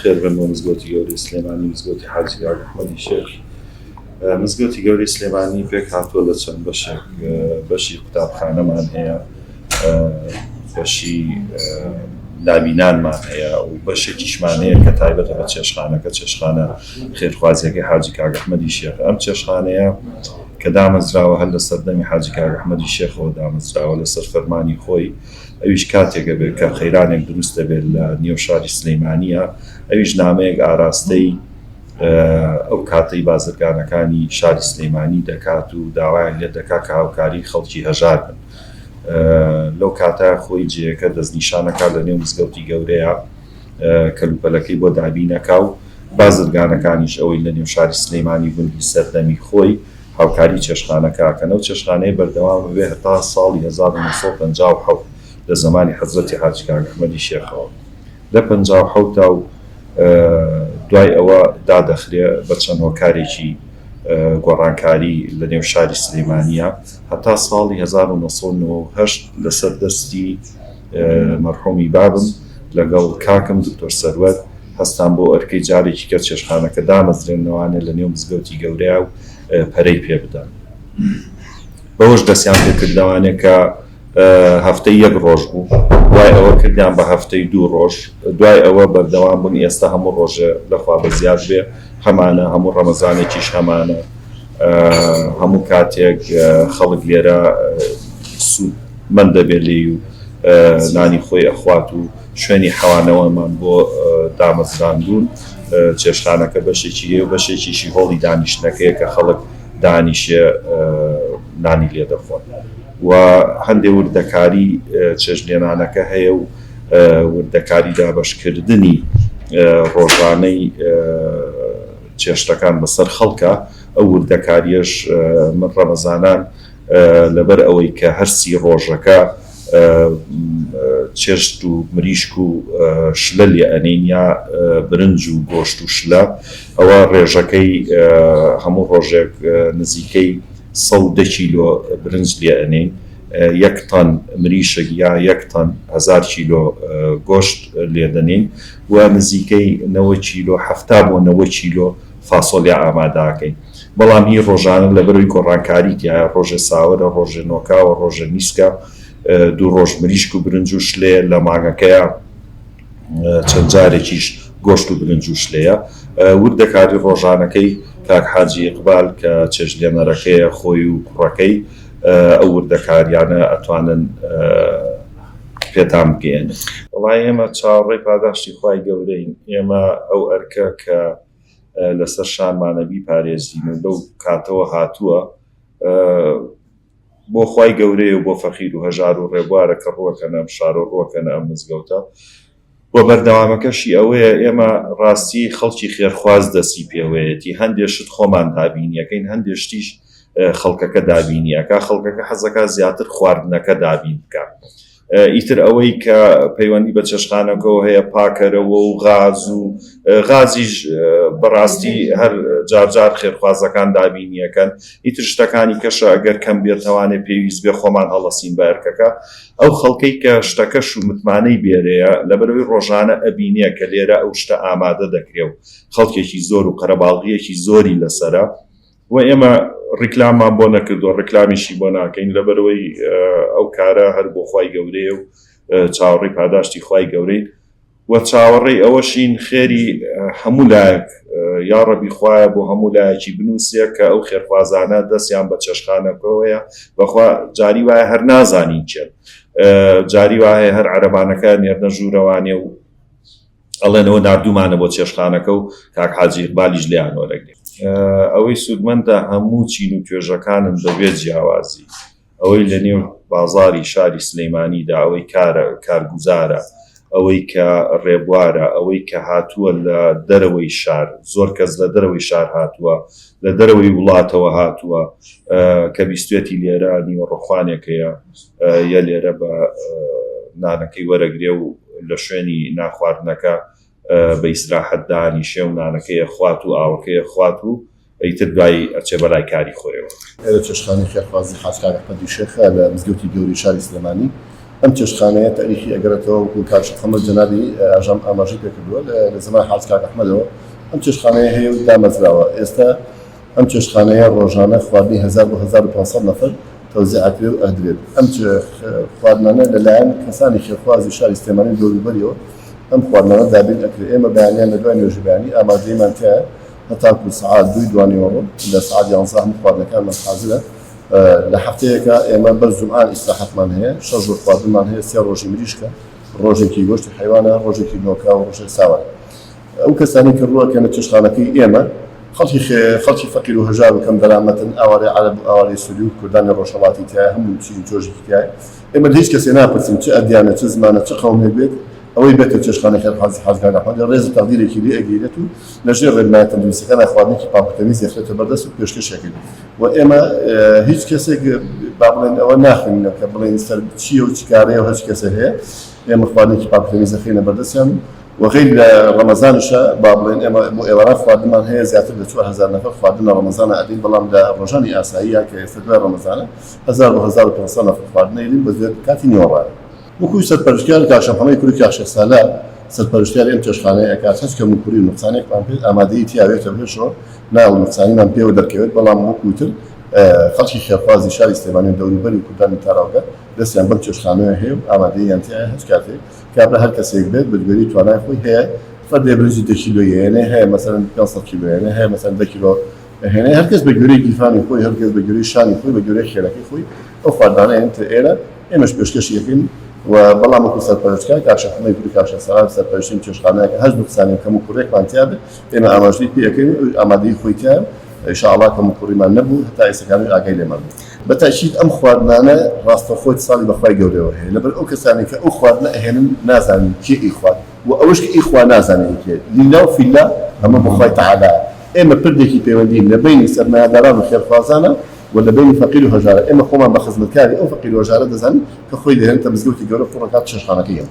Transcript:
خێر بن بۆ مزگەوتی گەورەی سلێمانی مزگەوتی حاجی کاک ئەحمەدی شێخ. مزگەوتی گەورەی سلێمانی پێک هاتووە لە چەند بەشێک، بەشی قوتابخانەمان هەیە، بەشی دابینانمان هەیە و بەشێکیشمان هەیە کە تایبەتە بە چێشخانەکە، چێشخانە خێرخوازیەکەی حاجی کاک ئەحمەدی شێخ. ئەم چێشخانەیە کە دامەزراوە هەر لە سەردەمی حاجی کاک ئەحمەدی شێخەوە دامەزراوە لەسەر فەرمانی خۆی. ئەویش کاتێکە بێت کە خەیرانێک دروست دەبێت لە نێو شاری سلەیمانیە، ئەویش نامەیەک ئاراستەی ئەو کاتەی بازرگانەکانی شاری سلەیمانی دەکات و داوایان لێ دەکات کە هاوکاری خەڵکی هەژار بن. لەو کاتە خۆی جێیەکە دەستنیشانەکە لە نێو مزگەوتی گەورەیە کەلوپەلەکەی بۆ دابینەکە و بازرگانەکانیش ئەوەی لە نێو شاری سلەیمانی بنگی سەردەمی خۆی هاوکاری چێشخانەکەکەن. ئەو چێشخانەیە بەردەوام بێ هەتا ساڵی 1957 لە زمانی حەزرەتی حاجی کاک ئەحمەدی شێخەوە. لە 57 تا و دوای ئەوە دادەخرێ بە چەند هۆکارێکی گۆڕانکاری لە نێو شاری سلەیمانیە هەتا ساڵی 1998 لەسەر دەستی مەرحومی بابم لەگەڵ کاکم دکتۆر سەروەر هەستان بۆ ئەرکەی جارێکی کە چێشخانەکە دامەزرێنەوانە لە نێو مزگەوتی گەورەیە و پەرەی پێ بدەن. بەوەش دەستیان پێکردەوانێت کە هەفتەی یەک ڕۆژ بوو، دوای ئەوە کردیان بە هەفتەی 2 ڕۆژ، دوای ئەوە بەردەوام بوون ئێستا هەموو ڕۆژێ لەخوا بەزیاد بێ هەمانە، هەموو ڕەمەزانێکیش هەمانە، هەموو کاتێک خەڵک لێرە سوودمەند دەبێت لێی و نانی خۆی ئەخوات و شوێنی حەوانەوەمان بۆ دامەزراندون. چێشخانەکە بەشێکی هەیە و بەشێکیشی هۆڵی دانیشتنەکەیە کە خەڵک دانیشێ نانی لێ دەخۆن و هەندێک وردەکاری چێژلێنانەکە هەیە و وردەکاری دابەشکردنی ڕۆژانەی چێشتەکان بەسەر خەڵکە. ئەو وردەکاریەش من ڕەمەزانان لەبەر ئەوەی کە هەرسی ڕۆژەکە چێشت و مریشک و شلە لێ ئەنین یا برنج و گۆشت و شلە، ئەوە ڕێژەکەی هەموو ڕۆژێک نزیکەی 110 کیلۆ برنج لێ ئەنین، 1 تەن مریشک یا 1 تەن 1000 کیلۆ گۆشت لێ دەنین و نزیکەی 90 کیلۆ 70 بۆ 90 کیلۆ فاسۆلیا ئامادەکەین. بەڵام هی ڕۆژانە لەبەرەوەی گۆڕانکاری تایە، ڕۆژێ ساوەرە، ڕۆژێ نۆکاوە، ڕۆژێ نیسکە، 2 ڕۆژ مریشک و برنج و شلێ لە مانگەکەیە، چەند جارێکیش گۆشت و برنج و شلەیە. وردەکاری ڕۆژانەکەی کاک حاجی ئیقبال کە چێژلێنەرەکەیە خۆی و کوڕەکەی، ئەو وردەکاریانە ئەتوانن پێتان بگەێنن. وەڵای ئێمە چاوەڕێی پاداشتی خوای گەورەین، ئێمە ئەو ئەرکە کە لەسەر شانمانە بیپارێزین و لەو کاتەوە هاتووە بۆ خوای گەورەیە و بۆ فەقیر و هەژار و ڕێبوارە کە ڕوەکەنە ئەم شار و ڕوەکەنە ئەم مزگەوتە بۆ بەردەوامەکەشی ئەوەیە ئێمە ڕاستی خەڵکی خێرخواز دەسی پێوەیەتی هەندێک شت خۆمان دابینیەکەین، هەندێک شتیش خەڵکەکە دابینیەکە، خەڵکەکە حەزەکە زیاتر خواردنەکە دابین بکە. ئیتر ئەوەی کە پەیوەندی بە چێشخانەکەەوە هەیە پاکەرەوە و غاز و غازیش بەڕاستی هەر جارجار خێرخوازەکان دابینیەکەن. ئیتر شتەکانی کەشە ئەگەر کەم بێتەوانێ پێویست بێ خۆمان هەڵەسین بە ئەرکەکە. ئەو خەڵکەی کە شتەکەش و متمانەی بێرەیە لەبەرەوەی ڕۆژانە ئەبینیە کە لێرە ئەو شتە ئامادە دەکرێ و خەڵکێکی زۆر و قەرەباڵغیەکی زۆری لەسەرە و ئێمە ڕیکلامان بۆ نەکردو، ڕیکلامیشی بۆ ناکەین لەبەرەوەی ئەو کارە هەر بۆ خوای گەورەیە و چاوەڕێی پاداشتی خوای گەورەی و چاوەڕێی ئەوەشین خێری هەموو لایەک یا ڕەبی خوایە بۆ هەموو لایەکی بنووسێ کە ئەو خێرخوازانە دەستیان بە چێشخانەکەوەیە بەخوا جاری وایە هەر نازانین چێت، جاری وایە هەر عەرەبانەکە نێردە ژوورەوانێ و ئەڵێنەوە نردومانە بۆ چێشخانەکە و کاک حاجی ئیقبالیش لێیان وەرەگرێت. ئەوەی سوودمەندە هەموو چین و توێژەکانن بەبێ جیاوازی، ئەوەی لە نێو بازاری شاری سلەیمانیدا ئەوەی کارگوزارە، ئەوەی کە ڕێبوارە، ئەوەی کە هاتووە لە دەرەوەی شار، زۆر کەس لە دەرەوەی شار هاتووە، لە دەرەوەی وڵاتەوە هاتووە کە بیستوێتی لێرە نیوەڕۆخوانێکەیە یە لێرە بە نانەکەی وەرەگرێ و لە شوێنی ناخواردنەکە بە ئیستراحەت دانیشێ و نانەکەیە خوات و ئاوەکەیە خوات و ئەیتر دوای ئەچێ بەلای کاری خۆیەوە. ئێرە چێشخانەی خێرخوازی حاج کاک ئەحمەدی شێخە لە مزگەوتی گەورەی شاری سلێمانی ئەم چێشتخانەیە تاریخی ئەگەرێتەوە وەکو کاک شێخ محەممەد جەنابی ئاژام ئاماژەی پێکردووە لە زەمانی حاج کاک ئەحمەدەوە ئەم چێشتخانەیە هەیە و دامەزراوە. ئێستا ئەم چێشتخانەیە ڕۆژانە خواردنی 1000 بۆ 1500 نەفەر تەوزیعەکرێ و ئەدرێت. ئەم خواردنانە لەلایەن کەسانی خێرخوازی شاری سلێمانی دەوروبەریەوە ئەم خواردنانە دابین ئەکرێت. ئێمە بەیانیان لە دوای نوێژی بەیانی ئامادەیمان تایە هەتاکو سعات 2 دوانیەوە لە سعات 11 هەموو خواردنەکانمان حازرە. لە هەفتەیەکە ئێمە بەر جومعان ئیستراحەتمان هەیە، 6 ڕۆژ خواردنمان هەیە، 3 ڕۆژی مریشکە، ڕۆژێکی گۆشتی حیوانە، ڕۆژێکی نۆکا و ڕۆژێک ساوانە. ئەو کەسانی کە ڕوەکەنە چێشتخانەکەی ئێمە خەڵکی فەقیر و هەژار و کەم دەرامەتن، ئاوارەی عەرەب و ئاوارەی سووری و کوردانی ڕۆژهەڵاتی تایە، هەموو چیزی جۆژێکی تایە. ئێمە لە هیچ کەسێ ناپرسین چ ئەدیانە، چ زمانە، چ قەومێک بێت، ئەوەی بێتە چێشتخانەی خێرخوازی حاج کاک ئەحمەد ڕێز و تەقدیرێکی لێ ئەگیرێت و لەژێر ڕێنمایە تەندروستیەکان خواردنێکی پاکوتەمیز دەخرێتە بەردەست و پێشکەشێکی. و ئێمە هیچ کەسێک با بڵێن ئەوە ناخوێنینەوە کە بڵێن سەر چییە و چ کارەیە و هەچ کەسێک هەیە. ئێمە خواردنێکی پاکوتەمیز دەخرێنە بەردەستیان و غیر لە ڕەمەزانشە با بڵێن ئێمە بۆ ئێواران خواردنمان هەیە زیاتر لە 4000 نەفەر خواردن لە ڕەمەزانە ئەدەین، بەڵام لە ڕۆژانی ئاساییە کە ئێستا دوای ڕەمەزانە 1000 بۆ 1500 نەفەر خواردنەیەین بە کاتی نیوەڕایە. وەکوی سەرپەرشتیار کاک شێخ محەممەد کوڕی کاک شێخ سالار سەرپەرشتیاری ئەم چێشتخانەیە ئەکات هەست کە موکوری و نوقسانێکمان پێ ئامادەیی تیاوێتە پێشەوە ناو نوقسانیمان پێوە دەرکەوێت، بەڵام وەکوتر خەڵکی خێرخوازی شاری سلێمانی و دەوروبەری و کوردانی تاراوگە دەستیان بەم چێشتخانەیە هەیە و ئامادەییان تایە هەچ کاتێک کابرا هەر کەسێک بێت بەدوێری توانای خۆی هەیە فەردێ برنجی 2 کیلۆیی هێنێ، هەیە مەسەلەن 500 کیلۆ هێنێ، هەیە مەسەلەن 2 کیلۆ هێنێ، هەرکەس بە گوێرەی گیرفانی خۆی، هەرکەس بە گوێرەی شانی خۆی، بە گوێرەی خێرەکەی خۆی ئەو خواردانەیە ئێرە ئێمەش پێشکەشی یەکەین. و بەڵام وەکو سەرپەرشتیار کاک شێخ محەممەد کوڕی کاک شێخ سالار سەرپەرشتیم چێشتخانەیەکە هەست نوقسانی کەم و کوڕێکمان تیا بێت ئێمە ئاماژەی پێ یەکەین و ئامادەیی خۆی تایە ئینشاءالله کەم و کوڕیمان نەبوو هەتا ئێستاکانی ئاگای لێمان بوو. بەتاکید ئەم خواردنانە ڕاستەوخۆی ساڵی بەخوای گەورەوە هەیە لەبەر ئەو کەسانی کە ئەو خواردنە ئەهێنن نازانن کێ ئیخوات و ئەوەش کە ئیخوا نازانێت کێ لیلا و فیلا هەمە بەخوای تەعالا. ئێمە پردێکی پەیوەندین لە بینی سەرمایەداران و خێرخوازانە و لە بینی فەقیر و هەژارە. ئێمە خۆمان بە خزمەتکاری ئەو فەقیر و هەژارە دەزانین کە خۆی دەهێنێتە مزگەوتی گەورە فڕۆکات چێشتخانەکەی.